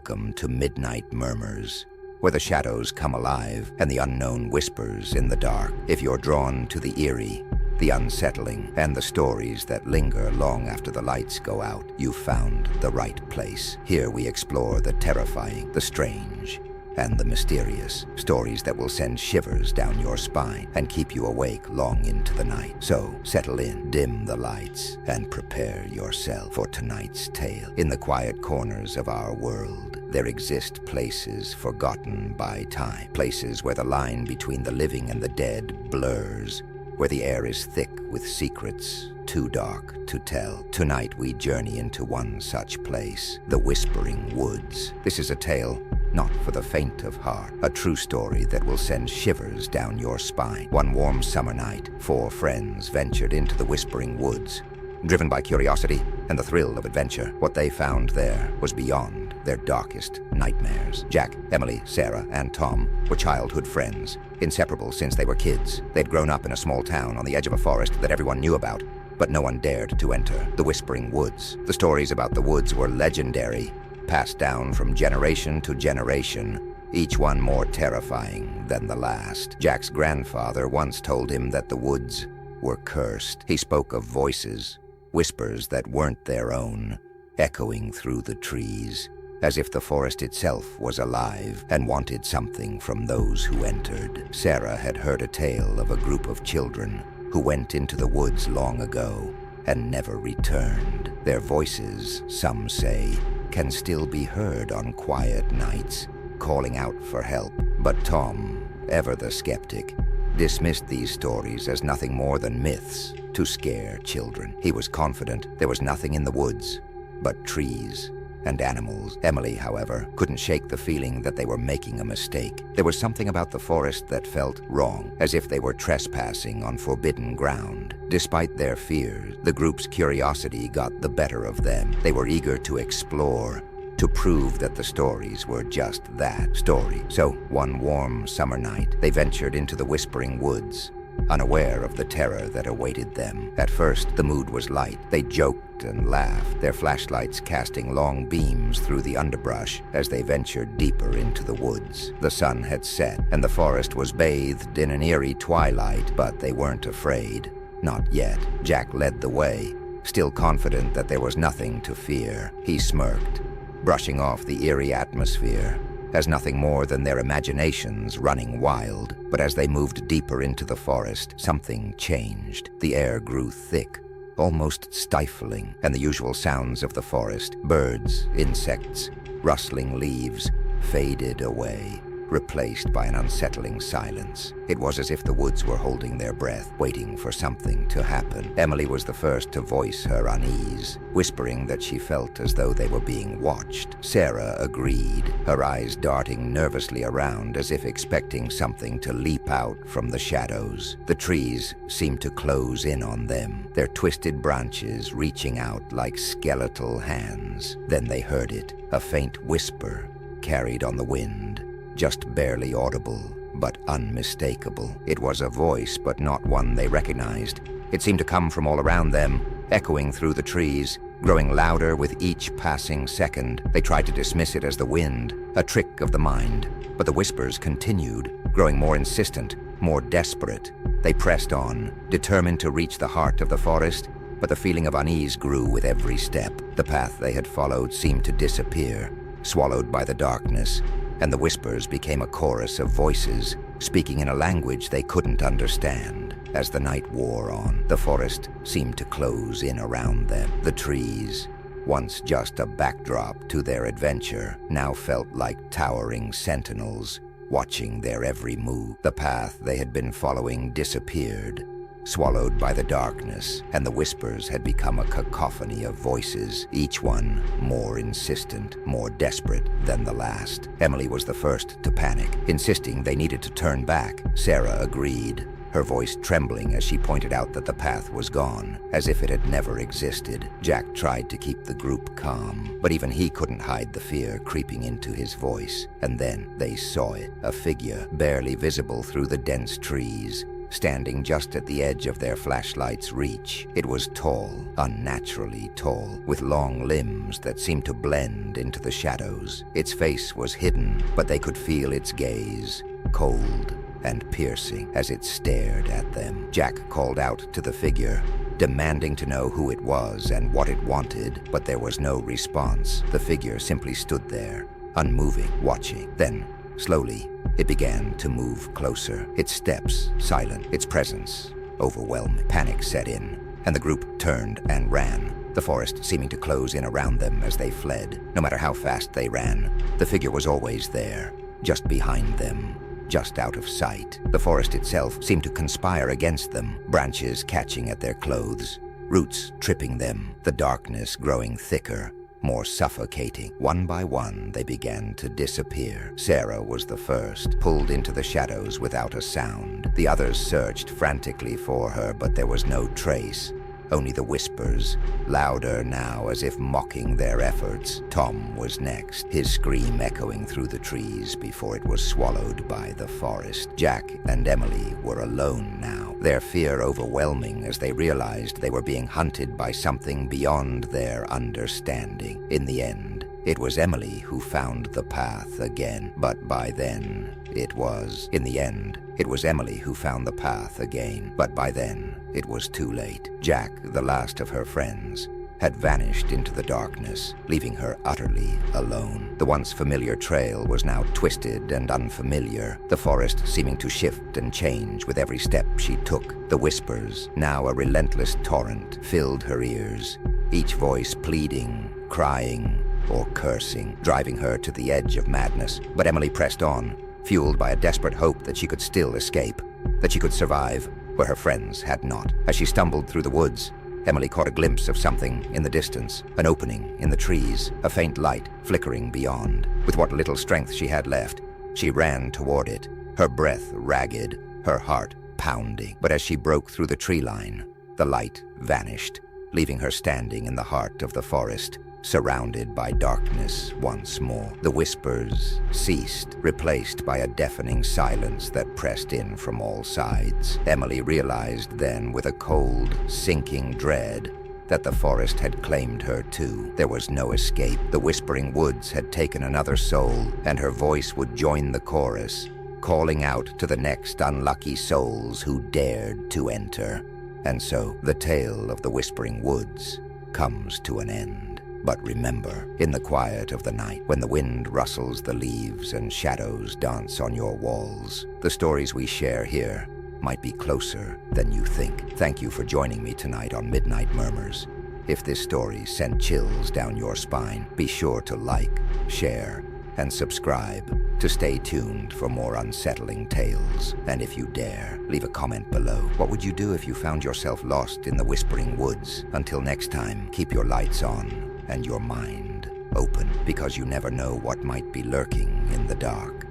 Welcome to Midnight Murmurs, where the shadows come alive and the unknown whispers in the dark. If you're drawn to the eerie, the unsettling, and the stories that linger long after the lights go out, you've found the right place. Here we explore the terrifying, the strange, and the mysterious. Stories that will send shivers down your spine and keep you awake long into the night. So settle in, dim the lights, and prepare yourself for tonight's tale. In the quiet corners of our world, there exist places forgotten by time. Places where the line between the living and the dead blurs, where the air is thick with secrets too dark to tell. Tonight we journey into one such place, the Whispering Woods. This is a tale not for the faint of heart, a true story that will send shivers down your spine. One warm summer night, 4 friends ventured into the Whispering Woods, driven by curiosity and the thrill of adventure. What they found there was beyond their darkest nightmares. Jack, Emily, Sarah, and Tom were childhood friends, inseparable since they were kids. They'd grown up in a small town on the edge of a forest that everyone knew about, but no one dared to enter the Whispering Woods. The stories about the woods were legendary, passed down from generation to generation, each one more terrifying than the last. Jack's grandfather once told him that the woods were cursed. He spoke of voices, whispers that weren't their own, echoing through the trees, as if the forest itself was alive and wanted something from those who entered. Sarah had heard a tale of a group of children who went into the woods long ago and never returned. Their voices, some say, can still be heard on quiet nights, calling out for help. But Tom, ever the skeptic, dismissed these stories as nothing more than myths to scare children. He was confident there was nothing in the woods but trees and animals. Emily, however, couldn't shake the feeling that they were making a mistake. There was something about the forest that felt wrong, as if they were trespassing on forbidden ground. Despite their fears, the group's curiosity got the better of them. They were eager to explore, to prove that the stories were just that, story. So, one warm summer night, they ventured into the Whispering Woods, unaware of the terror that awaited them. At first, the mood was light. They joked and laughed, their flashlights casting long beams through the underbrush as they ventured deeper into the woods. The sun had set, and the forest was bathed in an eerie twilight, but they weren't afraid. Not yet. Jack led the way, still confident that there was nothing to fear. He smirked, brushing off the eerie atmosphere as nothing more than their imaginations running wild. But as they moved deeper into the forest, something changed. The air grew thick, almost stifling, and the usual sounds of the forest, birds, insects, rustling leaves, faded away, replaced by an unsettling silence. It was as if the woods were holding their breath, waiting for something to happen. Emily was the first to voice her unease, whispering that she felt as though they were being watched. Sarah agreed, her eyes darting nervously around as if expecting something to leap out from the shadows. The trees seemed to close in on them, their twisted branches reaching out like skeletal hands. Then they heard it, a faint whisper carried on the wind, just barely audible, but unmistakable. It was a voice, but not one they recognized. It seemed to come from all around them, echoing through the trees, growing louder with each passing second. They tried to dismiss it as the wind, a trick of the mind, but the whispers continued, growing more insistent, more desperate. They pressed on, determined to reach the heart of the forest, but the feeling of unease grew with every step. The path they had followed seemed to disappear, swallowed by the darkness, and the whispers became a chorus of voices, speaking in a language they couldn't understand. As the night wore on, the forest seemed to close in around them. The trees, once just a backdrop to their adventure, now felt like towering sentinels, watching their every move. The path they had been following disappeared, swallowed by the darkness, and the whispers had become a cacophony of voices, each one more insistent, more desperate than the last. Emily was the first to panic, insisting they needed to turn back. Sarah agreed, her voice trembling as she pointed out that the path was gone, as if it had never existed. Jack tried to keep the group calm, but even he couldn't hide the fear creeping into his voice. And then they saw it, a figure barely visible through the dense trees, standing just at the edge of their flashlight's reach. It was tall, unnaturally tall, with long limbs that seemed to blend into the shadows. Its face was hidden, but they could feel its gaze, cold and piercing, as it stared at them. Jack called out to the figure, demanding to know who it was and what it wanted, but there was no response. The figure simply stood there, unmoving, watching. Then, slowly, it began to move closer, its steps silent, its presence overwhelming. Panic set in, and the group turned and ran, the forest seeming to close in around them as they fled. No matter how fast they ran, the figure was always there, just behind them, just out of sight. The forest itself seemed to conspire against them, branches catching at their clothes, roots tripping them, the darkness growing thicker, more suffocating. One by one, they began to disappear. Sarah was the first, pulled into the shadows without a sound. The others searched frantically for her, but there was no trace. Only the whispers, louder now as if mocking their efforts. Tom was next, his scream echoing through the trees before it was swallowed by the forest. Jack and Emily were alone now, their fear overwhelming as they realized they were being hunted by something beyond their understanding. In the end, it was Emily who found the path again, but by then, it was Emily who found the path again, but by then, it was too late. Jack, the last of her friends, had vanished into the darkness, leaving her utterly alone. The once familiar trail was now twisted and unfamiliar, the forest seeming to shift and change with every step she took. The whispers, now a relentless torrent, filled her ears, each voice pleading, crying, or cursing, driving her to the edge of madness. But Emily pressed on, fueled by a desperate hope that she could still escape, that she could survive where her friends had not. As she stumbled through the woods, Emily caught a glimpse of something in the distance, an opening in the trees, a faint light flickering beyond. With what little strength she had left, she ran toward it, her breath ragged, her heart pounding. But as she broke through the tree line, the light vanished, leaving her standing in the heart of the forest, surrounded by darkness once more. The whispers ceased, replaced by a deafening silence that pressed in from all sides. Emily realized then, with a cold, sinking dread, that the forest had claimed her too. There was no escape. The whispering woods had taken another soul, and her voice would join the chorus, calling out to the next unlucky souls who dared to enter. And so, the tale of the whispering woods comes to an end. But remember, in the quiet of the night, when the wind rustles the leaves and shadows dance on your walls, the stories we share here might be closer than you think. Thank you for joining me tonight on Midnight Murmurs. If this story sent chills down your spine, be sure to like, share, and subscribe to stay tuned for more unsettling tales. And if you dare, leave a comment below. What would you do if you found yourself lost in the whispering woods? Until next time, keep your lights on and your mind open, because you never know what might be lurking in the dark.